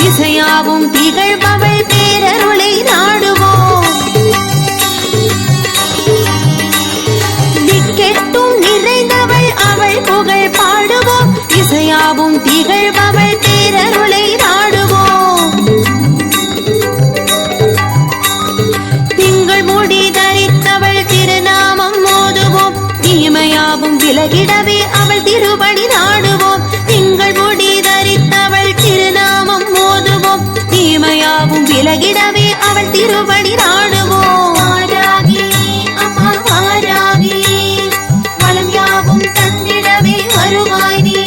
இசையாவும் திகழ்பவள் பேரருளை நாடுவோம். திக்கெட்டும் நிறைந்தவள் அவள் புகழ் பாடுவோம். இசையாவும் திகழ்பவள் பேரருளை நாடுவோம். திங்கள் முடி தரித்தவள் திருநாமம் மோதுவோம். தீமையாவும் விலகிடவே அவள் திருபடி நாடுவோம். திங்கள் முடி தரித்தவள் திருநாமம் மோதுவோம். தீமையாவும் விலகிடவே அவள் திருபடி நாடுவோம். வாராகி அம்மா வாராகி, வளம் யாவும் தந்திடவே வருவாய் நீ.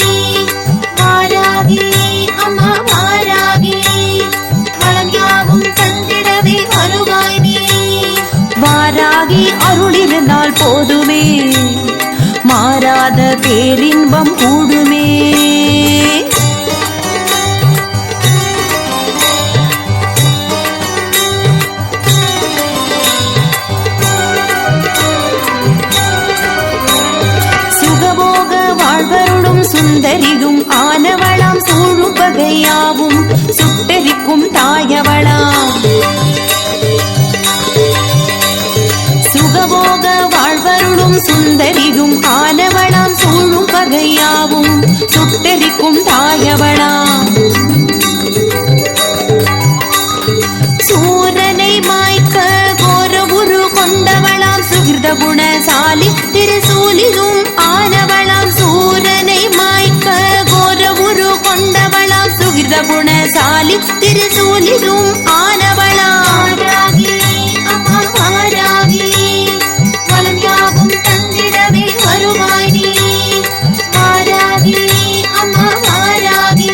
வாராகி அம்மா வாராகி, வளம் யாவும் தந்திடவே வருவாய் நீ. வாராகி அருளிருந்தால் போதுமே, மாறாத பேரின்பம் கூடுமே. சுகபோக வாழ்வருளும் சுந்தரியும் ஆனவளாம், சூழும் வகையாவும் சுட்டரிக்கும் தாயவளாம். சுகபோக வாழ்வருளும் சுந்தரியும் ஆனவளாம், சூழும் வகையாவும் சுட்டரிக்கும் தாயவளாம். சூரனை மாய்க்க கோர உரு கொண்டவளாம், சுகிர்த குணசாலி திருசூலியும் ஆனவளாம். சூரனை மாய்க்க கோர உரு கொண்டவளாம், சுகிர்த குணசாலி திருசூலியும் ஆனவளாம். வாராகி அம்மா வாராகி, வளம் யாவும் தந்திடவே வருவாய் நீ. வாராகி அம்மா வாராகி,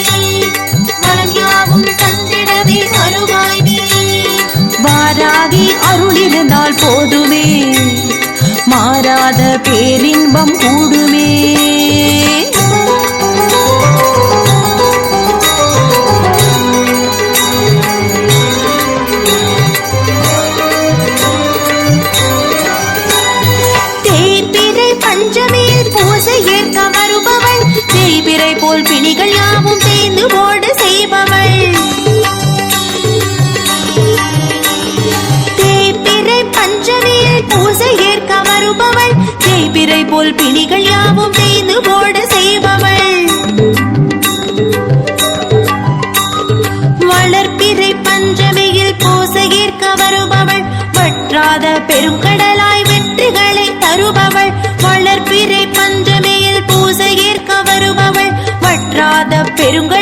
வளம் யாவும் தந்திடவே வருவாய் நீ. வாராகி அருளிருந்தால் போதுமே, மாறாத பேரின்பம் கூடுமே. தேய்பிறை பஞ்சமியில் பூசை ஏற்க வருபவள், தேய்பிறை போல் பிணிகள் யாவும் தேய்ந்து ஓட செய்பவள். தேய்பிறை பஞ்சமியில் பூசை ஏற்க வருபவள், தேய்பிறை போல் பிணிகள் யாவும் தேய்ந்து ஓட செய்பவள். வளர்பிறை பஞ்சமியில் பூசை ஏற்க வருபவள், வற்றாத பெருங்கடலாய் வெற்றிகளை தருபவள். வளர்பிறை பஞ்சமியில் பூசை ஏற்க வருபவள், வற்றாத பெருங்கடலாய்